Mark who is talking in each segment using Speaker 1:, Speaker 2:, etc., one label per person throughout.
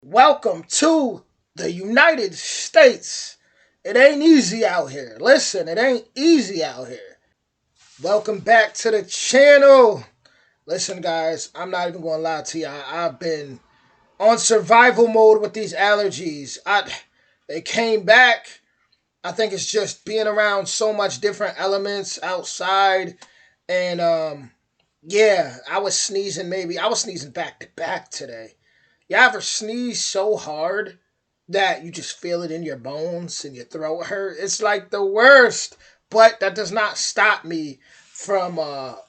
Speaker 1: Welcome to the United States. It ain't easy out here. Listen, it ain't easy out here. Welcome back to the channel. Listen, guys, I'm not even going to lie to you. I've been on survival mode with these allergies. They came back. I think it's just being around so much different elements outside. And, yeah, I was sneezing back to back today. You ever sneeze so hard that you just feel it in your bones and your throat hurt? It's like the worst. But that does not stop me from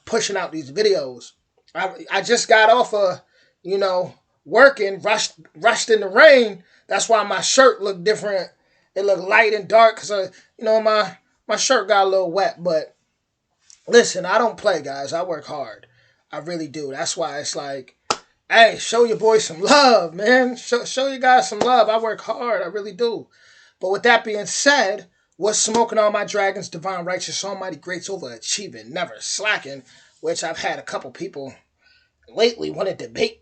Speaker 1: pushing out these videos. I just got off of, working, rushed in the rain. That's why my shirt looked different. It looked light and dark because, my shirt got a little wet. But listen, I don't play, guys. I work hard. I really do. That's why it's like, hey, show your boys some love, man. Show you guys some love. I work hard. I really do. But with that being said, what's smoking on my dragons, divine, righteous, almighty, greats, overachieving, never slacking, which I've had a couple people lately want to debate,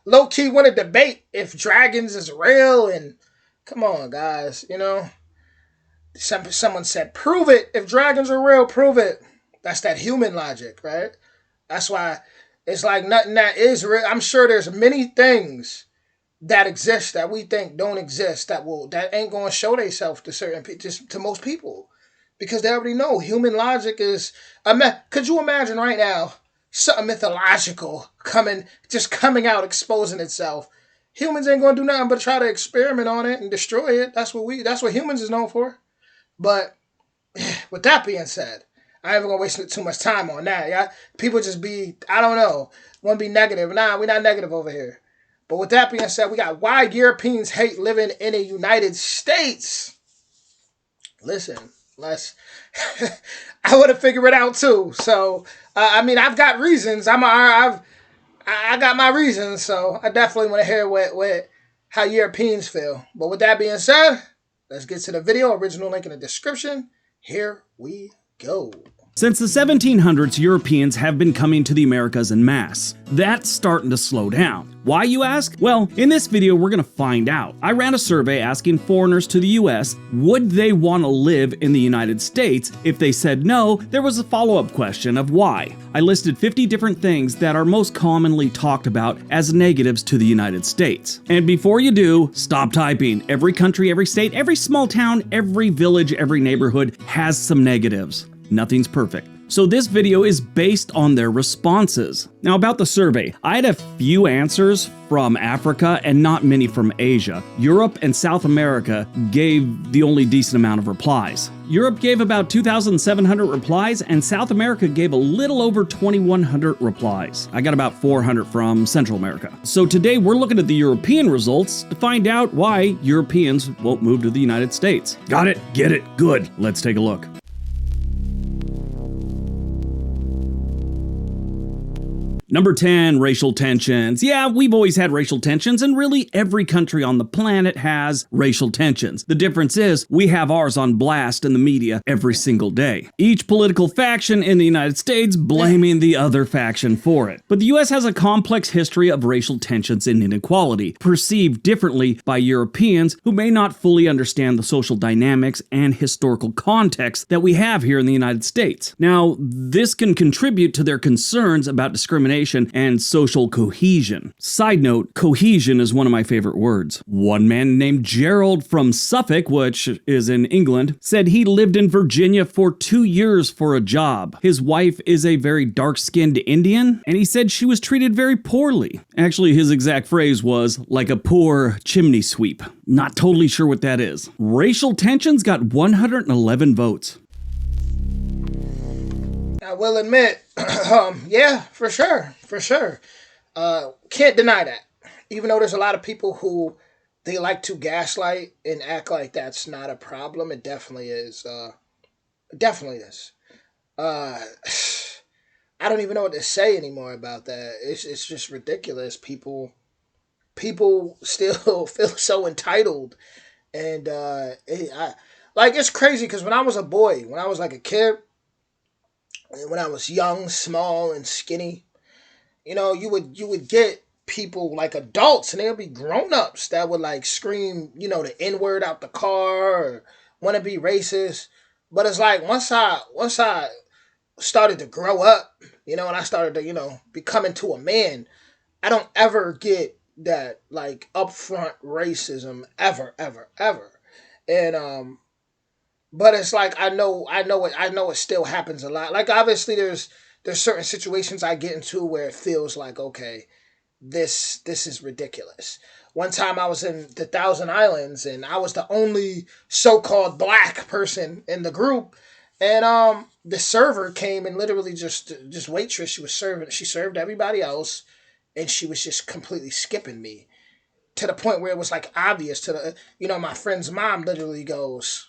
Speaker 1: low-key want to debate if dragons is real. And come on, guys, Someone said, prove it. If dragons are real, prove it. That's that human logic, right? That's why it's like nothing that is real. I'm sure there's many things that exist that we think don't exist that ain't going to show themselves to certain people, just to most people, because they already know human logic is. Could you imagine right now something mythological coming out, exposing itself? Humans ain't going to do nothing but try to experiment on it and destroy it. That's what humans is known for. But with that being said, I ain't even gonna waste too much time on that. Yeah, people just I don't know, want to be negative. Nah, we're not negative over here. But with that being said, we got why Europeans hate living in the United States. Listen, I want to figure it out too. So, I've got reasons. I got my reasons. So I definitely want to hear what how Europeans feel. But with that being said, let's get to the video. Original link in the description. Here we go.
Speaker 2: Since the 1700s, Europeans have been coming to the Americas en masse. That's starting to slow down. Why, you ask? Well, in this video, we're going to find out. I ran a survey asking foreigners to the US, would they want to live in the United States? If they said no, there was a follow-up question of why. I listed 50 different things that are most commonly talked about as negatives to the United States. And before you do, stop typing. Every country, every state, every small town, every village, every neighborhood has some negatives. Nothing's perfect. So this video is based on their responses. Now about the survey, I had a few answers from Africa and not many from Asia. Europe and South America gave the only decent amount of replies. Europe gave about 2,700 replies and South America gave a little over 2,100 replies. I got about 400 from Central America. So today we're looking at the European results to find out why Europeans won't move to the United States. Got it? Get it? Good. Let's take a look. Number 10, racial tensions. Yeah, we've always had racial tensions, and really every country on the planet has racial tensions. The difference is we have ours on blast in the media every single day. Each political faction in the United States blaming the other faction for it. But the US has a complex history of racial tensions and inequality, perceived differently by Europeans who may not fully understand the social dynamics and historical context that we have here in the United States. Now, this can contribute to their concerns about discrimination and social cohesion. Side note, cohesion is one of my favorite words. One man named Gerald from Suffolk, which is in England, said he lived in Virginia for 2 years for a job. His wife is a very dark-skinned Indian, and he said she was treated very poorly. Actually, his exact phrase was, like a poor chimney sweep. Not totally sure what that is. Racial tensions got 111 votes.
Speaker 1: I will admit, yeah, for sure. Can't deny that. Even though there's a lot of people who they like to gaslight and act like that's not a problem, it definitely is. It definitely is. I don't even know what to say anymore about that. It's just ridiculous. People still feel so entitled, and it's crazy because when I was a boy, when I was like a kid. When I was young, small, and skinny, you would get people, like adults, and there'll be grown-ups that would like scream, the N-word out the car or want to be racist. But it's like once I started to grow up, and I started to, become into a man, I don't ever get that like upfront racism ever, ever, ever. And but it's like I know it still happens a lot. Like obviously there's certain situations I get into where it feels like, okay, this is ridiculous. One time I was in the Thousand Islands and I was the only so-called black person in the group, and the server came and literally just waitress. She served everybody else, and she was just completely skipping me to the point where it was like obvious to the my friend's mom literally goes,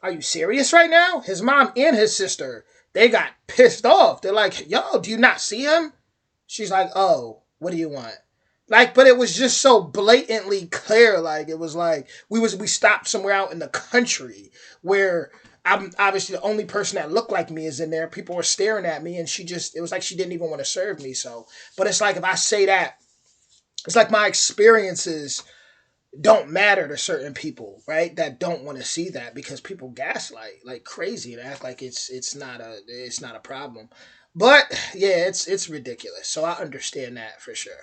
Speaker 1: "Are you serious right now?" His mom and his sister, they got pissed off. They're like, "Yo, do you not see him?" She's like, "Oh, what do you want?" Like, but it was just so blatantly clear. Like, it was like we stopped somewhere out in the country where I'm obviously the only person that looked like me is in there. People were staring at me, and it was like she didn't even want to serve me. So, but it's like if I say that, it's like my experiences don't matter to certain people, right? That don't want to see that because people gaslight like crazy and act like it's not a problem. But yeah, it's ridiculous. So I understand that for sure.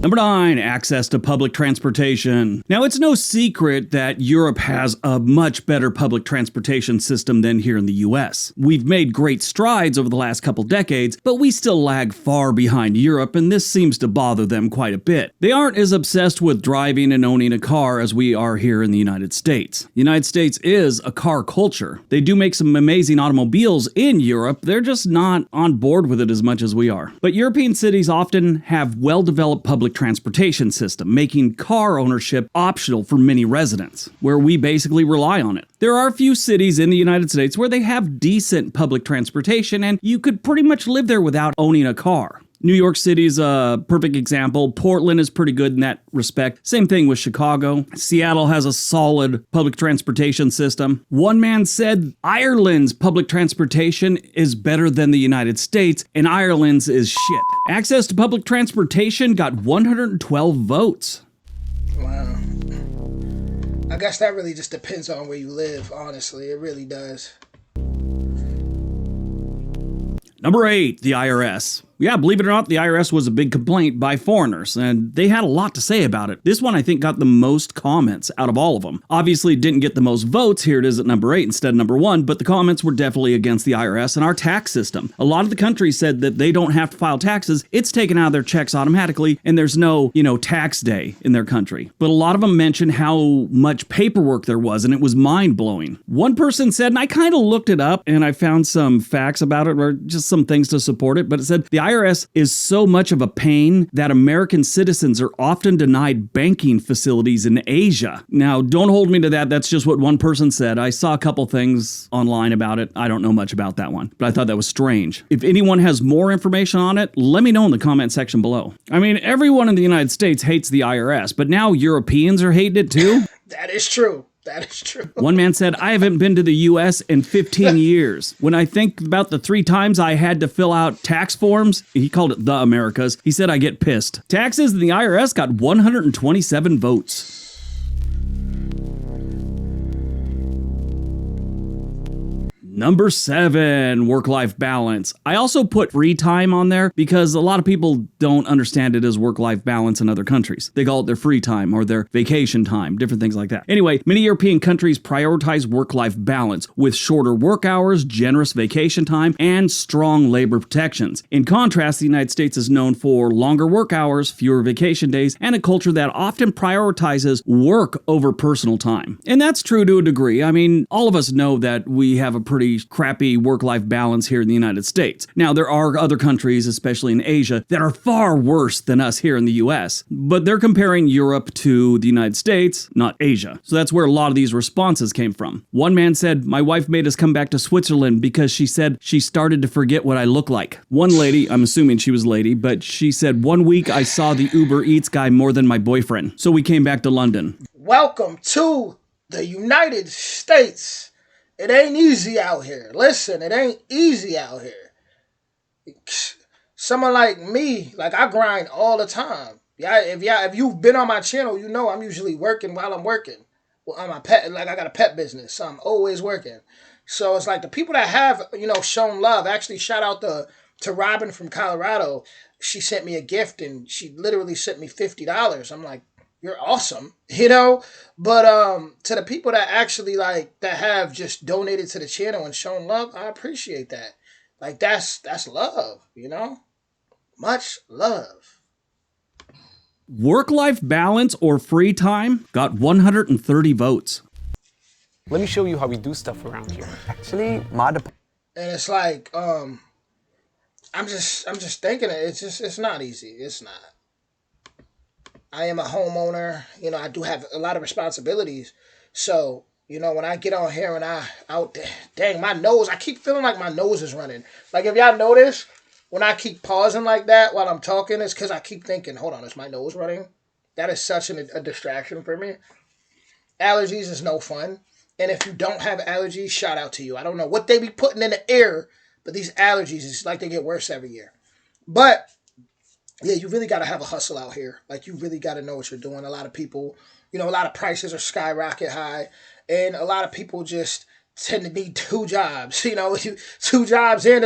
Speaker 2: Number 9, access to public transportation. Now, it's no secret that Europe has a much better public transportation system than here in the US. We've made great strides over the last couple decades, but we still lag far behind Europe, and this seems to bother them quite a bit. They aren't as obsessed with driving and owning a car as we are here in the United States. The United States is a car culture. They do make some amazing automobiles in Europe, they're just not on board with it as much as we are. But European cities often have well-developed public transportation system, making car ownership optional for many residents, where we basically rely on it. There are a few cities in the United States where they have decent public transportation, and you could pretty much live there without owning a car. New York City is a perfect example. Portland is pretty good in that respect. Same thing with Chicago. Seattle has a solid public transportation system. One man said Ireland's public transportation is better than the United States, and Ireland's is shit. Access to public transportation got 112 votes.
Speaker 1: Wow. I guess that really just depends on where you live, honestly. It really does.
Speaker 2: Number 8, the IRS. Yeah, believe it or not, the IRS was a big complaint by foreigners, and they had a lot to say about it. This one, I think, got the most comments out of all of them. Obviously, it didn't get the most votes. Here it is at number 8 instead of number 1, but the comments were definitely against the IRS and our tax system. A lot of the countries said that they don't have to file taxes. It's taken out of their checks automatically, and there's no, tax day in their country. But a lot of them mentioned how much paperwork there was, and it was mind-blowing. One person said, and I kind of looked it up, and I found some facts about it, or just some things to support it, but it said the IRS is so much of a pain that American citizens are often denied banking facilities in Asia. Now, don't hold me to that. That's just what one person said. I saw a couple things online about it. I don't know much about that one, but I thought that was strange. If anyone has more information on it, let me know in the comment section below. I mean, everyone in the United States hates the IRS, but now Europeans are hating it too?
Speaker 1: That is true. That is true.
Speaker 2: One man said, I haven't been to the U.S. in 15 years. When I think about the 3 times I had to fill out tax forms, he called it the Americas, he said I get pissed. Taxes in the IRS got 127 votes. Number 7, work-life balance. I also put free time on there because a lot of people don't understand it as work-life balance in other countries. They call it their free time or their vacation time, different things like that. Anyway, many European countries prioritize work-life balance with shorter work hours, generous vacation time, and strong labor protections. In contrast, the United States is known for longer work hours, fewer vacation days, and a culture that often prioritizes work over personal time. And that's true to a degree. I mean, all of us know that we have a pretty crappy work-life balance here in the United States. Now, there are other countries, especially in Asia, that are far worse than us here in the US, but they're comparing Europe to the United States, not Asia. So that's where a lot of these responses came from. One man said, my wife made us come back to Switzerland because she said she started to forget what I look like. One lady, I'm assuming she was a lady, but she said, 1 week I saw the Uber Eats guy more than my boyfriend. So we came back to London.
Speaker 1: Welcome to the United States. It ain't easy out here. Listen, it ain't easy out here. someone like me, like I grind all the time. Yeah, if you've been on my channel, you know I'm usually working while I'm working. Well, on my pet, like I got a pet business, so I'm always working. So it's like the people that have, shown love. Actually, shout out to Robin from Colorado. She sent me a gift and she literally sent me $50. I'm like, you're awesome, But to the people that actually like that have just donated to the channel and shown love, I appreciate that. Like that's love. Much love.
Speaker 2: Work-life balance or free time got 130 votes.
Speaker 3: Let me show you how we do stuff around here. Actually, my department.
Speaker 1: And it's like, I'm just thinking it's not easy. It's not. I am a homeowner. I do have a lot of responsibilities. So, when I get on here and dang, my nose, I keep feeling like my nose is running. Like if y'all notice, when I keep pausing like that while I'm talking, it's because I keep thinking, hold on, is my nose running? That is such a distraction for me. Allergies is no fun. And if you don't have allergies, shout out to you. I don't know what they be putting in the air, but these allergies, it's like they get worse every year. But, yeah, you really got to have a hustle out here. Like, you really got to know what you're doing. A lot of people, a lot of prices are skyrocket high. And a lot of people just tend to need two jobs. 2 jobs and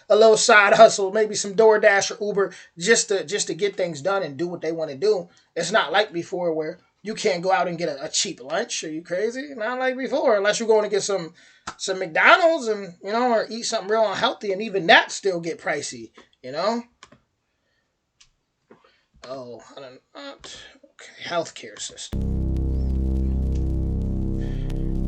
Speaker 1: a little side hustle, maybe some DoorDash or Uber, just to get things done and do what they want to do. It's not like before where you can't go out and get a cheap lunch. Are you crazy? Not like before, unless you're going to get some McDonald's and, or eat something real unhealthy, and even that still get pricey, Oh, I don't know. Okay, healthcare system.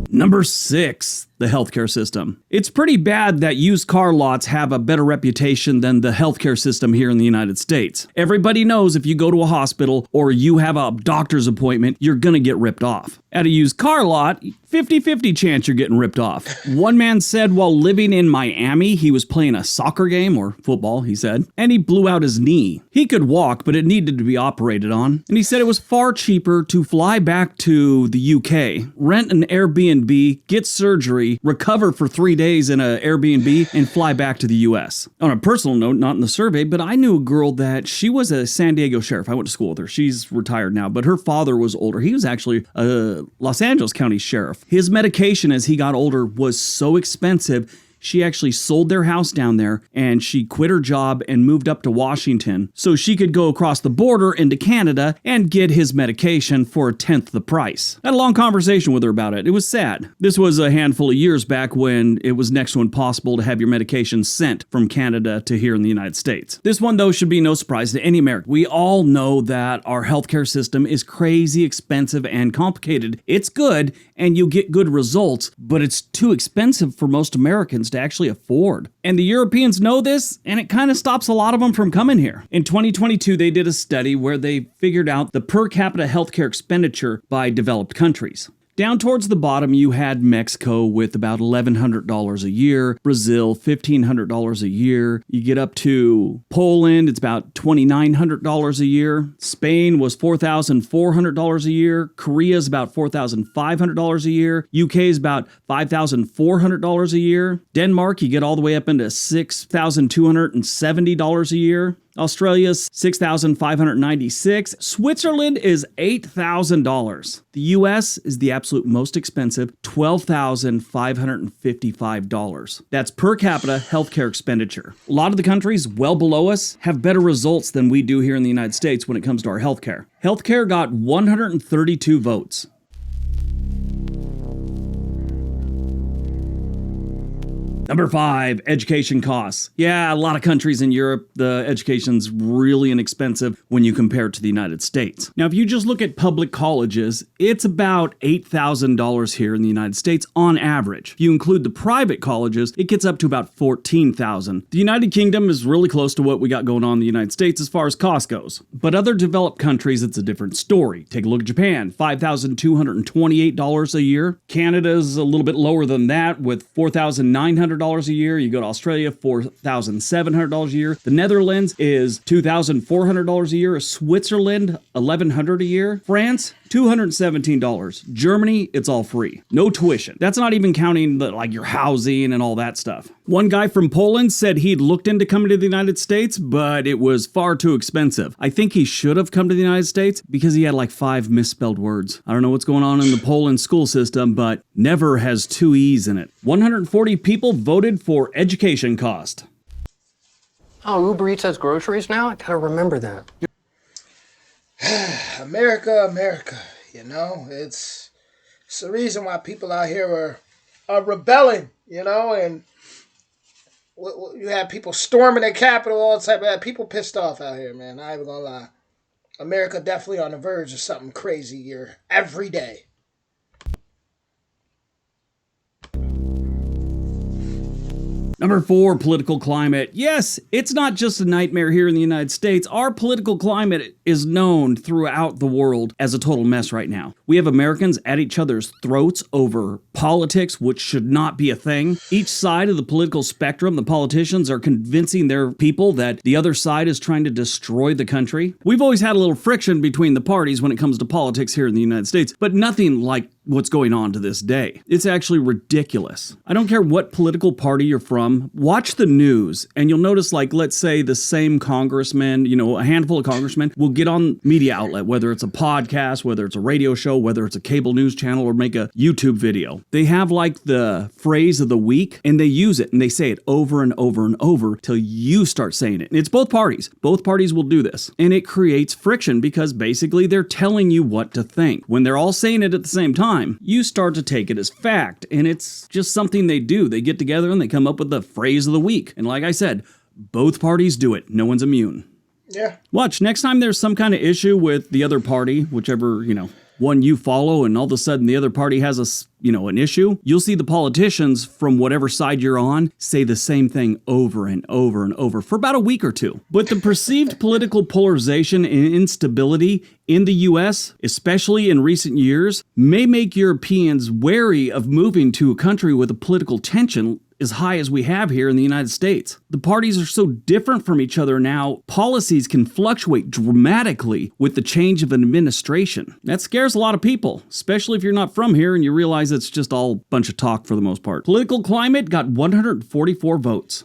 Speaker 2: Number 6, the healthcare system. It's pretty bad that used car lots have a better reputation than the healthcare system here in the United States. Everybody knows if you go to a hospital or you have a doctor's appointment, you're gonna get ripped off. At a used car lot, 50-50 chance you're getting ripped off. One man said while living in Miami, he was playing a soccer game, or football, he said, and he blew out his knee. He could walk, but it needed to be operated on. And he said it was far cheaper to fly back to the UK, rent an Airbnb, get surgery, recover for 3 days in an Airbnb, and fly back to the US. On a personal note, not in the survey, but I knew a girl that she was a San Diego sheriff. I went to school with her. She's retired now, but her father was older. He was actually a Los Angeles County sheriff. His medication as he got older was so expensive, she actually sold their house down there and she quit her job and moved up to Washington so she could go across the border into Canada and get his medication for 1/10 the price. I had a long conversation with her about it. It was sad. This was a handful of years back when it was next to impossible to have your medication sent from Canada to here in the United States. This one, though, should be no surprise to any American. We all know that our healthcare system is crazy expensive and complicated. It's good and you get good results, but it's too expensive for most Americans to actually afford. And the Europeans know this, and it kind of stops a lot of them from coming here. In 2022, they did a study where they figured out the per capita healthcare expenditure by developed countries. Down towards the bottom, you had Mexico with about $1,100 a year, Brazil, $1,500 a year. You get up to Poland, it's about $2,900 a year. Spain was $4,400 a year. Korea is about $4,500 a year. UK is about $5,400 a year. Denmark, you get all the way up into $6,270 a year. Australia's $6,596. Switzerland is $8,000. The US is the absolute most expensive, $12,555. That's per capita healthcare expenditure. A lot of the countries well below us have better results than we do here in the United States when it comes to our healthcare. Healthcare got 132 votes. Number 5, education costs. Yeah, a lot of countries in Europe, the education's really inexpensive when you compare it to the United States. Now, if you just look at public colleges, it's about $8,000 here in the United States on average. If you include the private colleges, it gets up to about $14,000. The United Kingdom is really close to what we got going on in the United States as far as cost goes. But other developed countries, it's a different story. Take a look at Japan, $5,228 a year. Canada's a little bit lower than that with $4,900 a year. You go to Australia, $4,700 a year. The Netherlands is $2,400 a year. Switzerland, $1,100 a year. France, $217. Germany, it's all free. No tuition. That's not even counting like your housing and all that stuff. One guy from Poland said he'd looked into coming to the United States, but it was far too expensive. I think he should have come to the United States because he had like 5 misspelled words. I don't know what's going on in the Poland school system, but never has 2 E's in it. 140 people voted for education cost.
Speaker 3: Oh, Uber Eats has groceries now? I gotta remember that.
Speaker 1: America, America. You know, it's the reason why people out here are rebelling, you know, and you have people storming the Capitol all the time. Man, people pissed off out here, man. I ain't even gonna lie. America definitely on the verge of something crazy here every day.
Speaker 2: Number 4, political climate. Yes, it's not just a nightmare here in the United States. Our political climate is known throughout the world as a total mess right now. We have Americans at each other's throats over politics, which should not be a thing. Each side of the political spectrum, the politicians are convincing their people that the other side is trying to destroy the country. We've always had a little friction between the parties when it comes to politics here in the United States, but nothing like what's going on to this day. It's actually ridiculous. I don't care what political party you're from, watch the news and you'll notice, like, let's say the same congressman, you know, a handful of congressmen will get on media outlet, whether it's a podcast, whether it's a radio show, whether it's a cable news channel, or make a YouTube video. They have like the phrase of the week and they use it and they say it over and over and over till you start saying it. And it's both parties. Both parties will do this. And it creates friction because basically they're telling you what to think. When they're all saying it at the same time, you start to take it as fact, and it's just something they do. They get together and they come up with the phrase of the week. And like I said, both parties do it. No one's immune.
Speaker 1: Yeah.
Speaker 2: Watch, next time there's some kind of issue with the other party, whichever, you know, one you follow, and all of a sudden the other party has an issue, you'll see the politicians from whatever side you're on say the same thing over and over and over for about a week or two. But the perceived political polarization and instability in the US, especially in recent years, may make Europeans wary of moving to a country with a political tension as high as we have here in the United States. The parties are so different from each other now, policies can fluctuate dramatically with the change of an administration. That scares a lot of people, especially if you're not from here and you realize it's just all a bunch of talk for the most part. Political climate got 144 votes.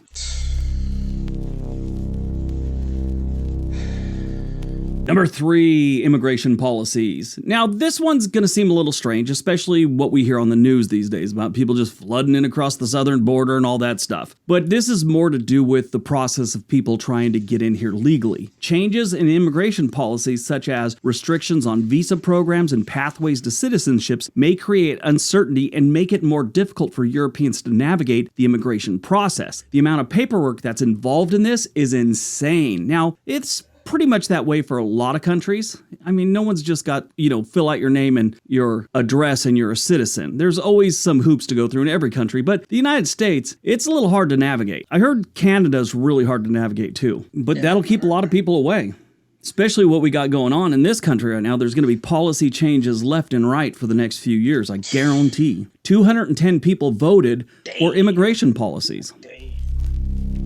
Speaker 2: Number 3, immigration policies. Now, this one's going to seem a little strange, especially what we hear on the news these days about people just flooding in across the southern border and all that stuff. But this is more to do with the process of people trying to get in here legally. Changes in immigration policies, such as restrictions on visa programs and pathways to citizenships, may create uncertainty and make it more difficult for Europeans to navigate the immigration process. The amount of paperwork that's involved in this is insane. Now, it's pretty much that way for a lot of countries. I mean, no one's just got, fill out your name and your address and you're a citizen. There's always some hoops to go through in every country, but the United States, it's a little hard to navigate. I heard Canada's really hard to navigate too, but that'll keep a lot of people away. Especially what we got going on in this country right now. There's going to be policy changes left and right for the next few years, I guarantee. 210 people voted for immigration policies.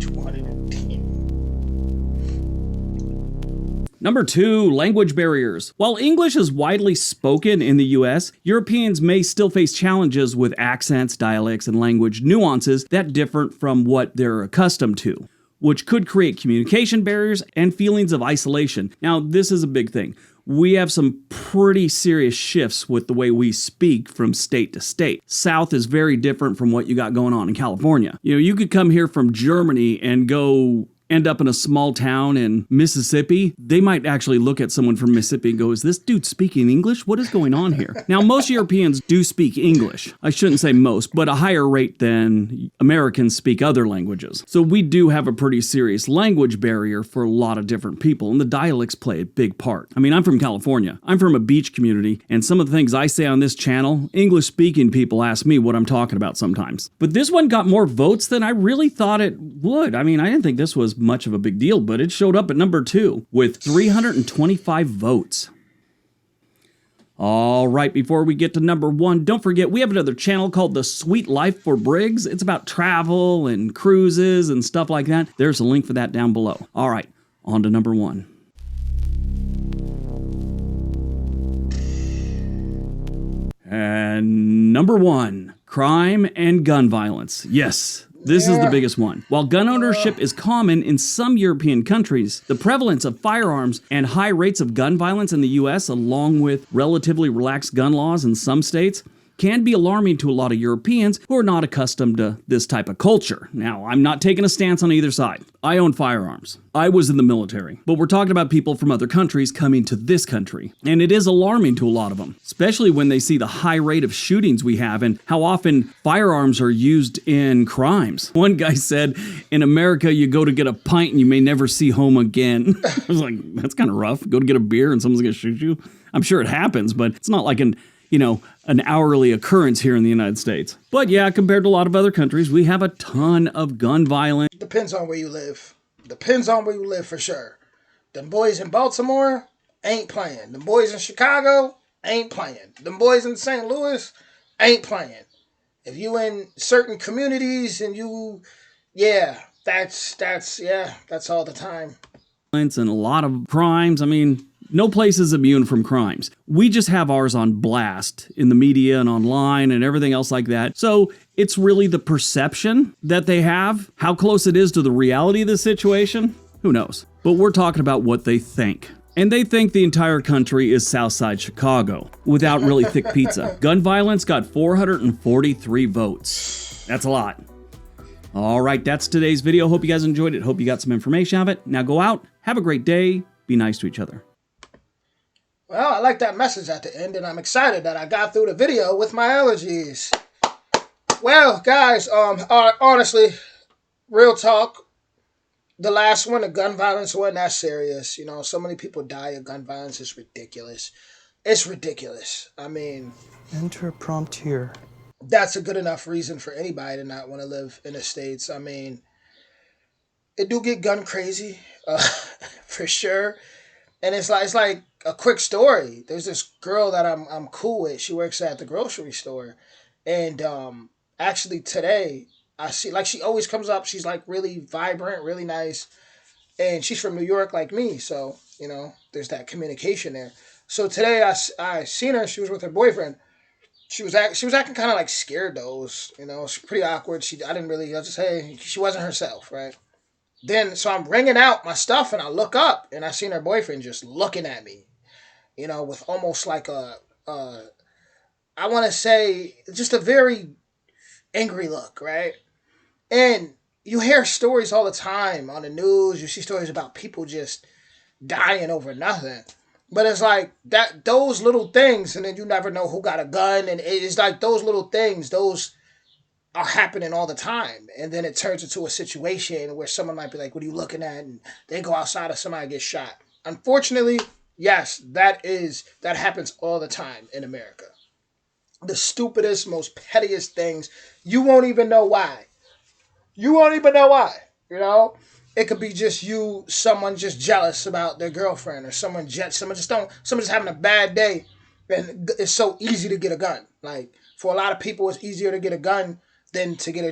Speaker 1: 210.
Speaker 2: Number 2, language barriers. While English is widely spoken in the US, Europeans may still face challenges with accents, dialects, and language nuances that differ from what they're accustomed to, which could create communication barriers and feelings of isolation. Now, this is a big thing. We have some pretty serious shifts with the way we speak from state to state. South is very different from what you got going on in California. You could come here from Germany and end up in a small town in Mississippi. They might actually look at someone from Mississippi and go, is this dude speaking English? What is going on here? Now, most Europeans do speak English. I shouldn't say most, but a higher rate than Americans speak other languages. So we do have a pretty serious language barrier for a lot of different people, and the dialects play a big part. I mean, I'm from California. I'm from a beach community, and some of the things I say on this channel, English-speaking people ask me what I'm talking about sometimes. But this one got more votes than I really thought it would. I mean, I didn't think this was much of a big deal, but it showed up at number 2 with 325 votes. All right, before we get to number 1, don't forget we have another channel called The Sweet Life for Briggs. It's about travel and cruises and stuff like that. There's a link for that down below. All right, on to number 1. And number 1, crime and gun violence. Yes, This is the
Speaker 1: Yeah.
Speaker 2: biggest one. While gun ownership is common in some European countries, the prevalence of firearms and high rates of gun violence in the US, along with relatively relaxed gun laws in some states, can be alarming to a lot of Europeans who are not accustomed to this type of culture. Now, I'm not taking a stance on either side. I own firearms. I was in the military. But we're talking about people from other countries coming to this country. And it is alarming to a lot of them, especially when they see the high rate of shootings we have and how often firearms are used in crimes. One guy said, in America, you go to get a pint and you may never see home again. I was like, that's kind of rough. Go to get a beer and someone's going to shoot you. I'm sure it happens, but it's not like an hourly occurrence here in the United States. But yeah, compared to a lot of other countries, we have a ton of gun violence.
Speaker 1: Depends on where you live. Depends on where you live for sure. Them boys in Baltimore ain't playing. Them boys in Chicago ain't playing. Them boys in St. Louis ain't playing. If you in certain communities and that's all the time.
Speaker 2: And a lot of crimes. I mean, no place is immune from crimes. We just have ours on blast in the media and online and everything else like that. So it's really the perception that they have. How close it is to the reality of the situation, who knows? But we're talking about what they think. And they think the entire country is Southside Chicago without really thick pizza. Gun violence got 443 votes. That's a lot. All right, that's today's video. Hope you guys enjoyed it. Hope you got some information out of it. Now go out, have a great day, be nice to each other.
Speaker 1: Well, I like that message at the end, and I'm excited that I got through the video with my allergies. Well, guys, honestly, real talk, the last one, the gun violence wasn't that serious. You know, so many people die of gun violence. It's ridiculous. It's ridiculous. I mean,
Speaker 4: enter prompt here.
Speaker 1: That's a good enough reason for anybody to not want to live in the States. I mean, it do get gun crazy, for sure. And it's like a quick story. There's this girl that I'm cool with. She works at the grocery store, and actually today I see, like, she always comes up. She's like really vibrant, really nice, and she's from New York like me. So there's that communication there. So today I seen her. She was with her boyfriend. She was acting kind of like scared though. It was pretty awkward. I just, hey, she wasn't herself, right? Then, so I'm bringing out my stuff, and I look up, and I seen her boyfriend just looking at me, with almost like I want to say, just a very angry look, right? And you hear stories all the time on the news. You see stories about people just dying over nothing. But it's like those little things, and then you never know who got a gun, and it's like those little things, those are happening all the time. And then it turns into a situation where someone might be like, what are you looking at? And they go outside and somebody gets shot. Unfortunately, yes, that happens all the time in America. The stupidest, most pettiest things. You won't even know why. It could be just someone just jealous about their girlfriend, or someone just having a bad day. And it's so easy to get a gun. Like, for a lot of people, it's easier to get a gun than to get a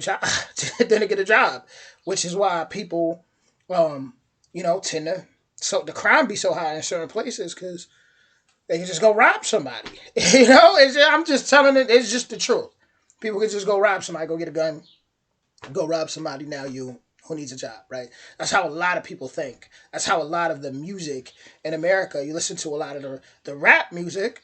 Speaker 1: job, which is why people, tend to, so the crime be so high in certain places, because they can just go rob somebody. I'm just telling it. It's just the truth. People can just go rob somebody, go get a gun, go rob somebody. Now who needs a job, right? That's how a lot of people think. That's how a lot of the music in America, you listen to a lot of the rap music.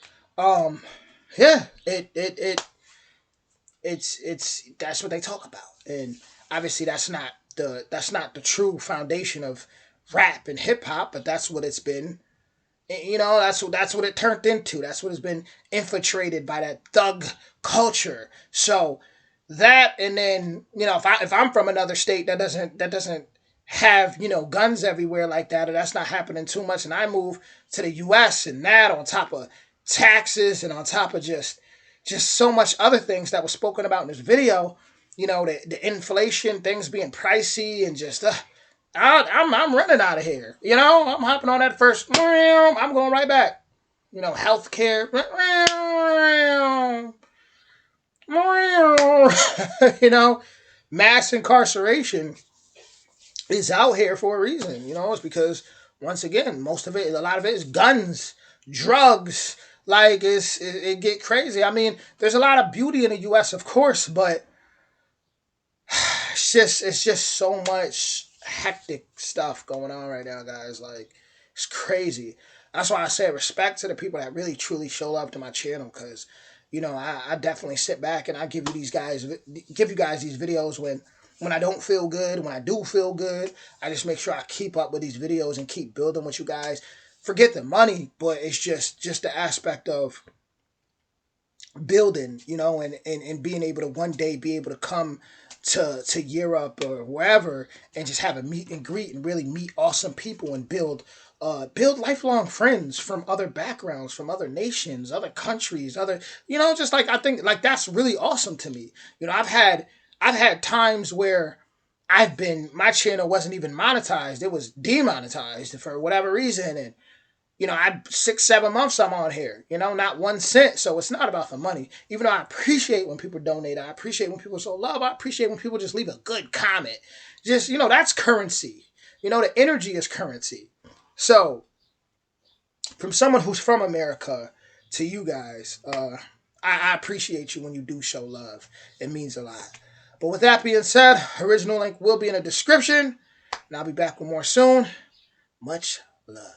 Speaker 1: It's that's what they talk about, and obviously that's not the true foundation of rap and hip hop, but that's what it's been. That's what it turned into. That's what has been infiltrated by that thug culture. So that, and then if I'm from another state that doesn't have guns everywhere like that, or that's not happening too much, and I move to the U.S., and that on top of taxes and on top of just so much other things that was spoken about in this video, the inflation, things being pricey, and just I'm running out of here. I'm hopping on that first. I'm going right back. Healthcare. Mass incarceration is out here for a reason. It's because, once again, a lot of it is guns, drugs. Like, it get crazy. I mean, there's a lot of beauty in the U.S., of course, but it's just so much hectic stuff going on right now, guys. Like, it's crazy. That's why I say respect to the people that really truly show love to my channel, because I definitely sit back and I give you guys these videos when I don't feel good. When I do feel good, I just make sure I keep up with these videos and keep building with you guys. Forget the money, but it's just the aspect of building, and being able to one day be able to come to Europe or wherever and just have a meet and greet and really meet awesome people and build lifelong friends from other backgrounds, from other nations, other countries, just like, I think, like, that's really awesome to me. I've had times where my channel wasn't even monetized. It was demonetized for whatever reason. And I 6-7 months I'm on here, not 1 cent. So it's not about the money. Even though I appreciate when people donate, I appreciate when people show love, I appreciate when people just leave a good comment. Just, that's currency. The energy is currency. So from someone who's from America to you guys, I appreciate you when you do show love. It means a lot. But with that being said, original link will be in the description. And I'll be back with more soon. Much love.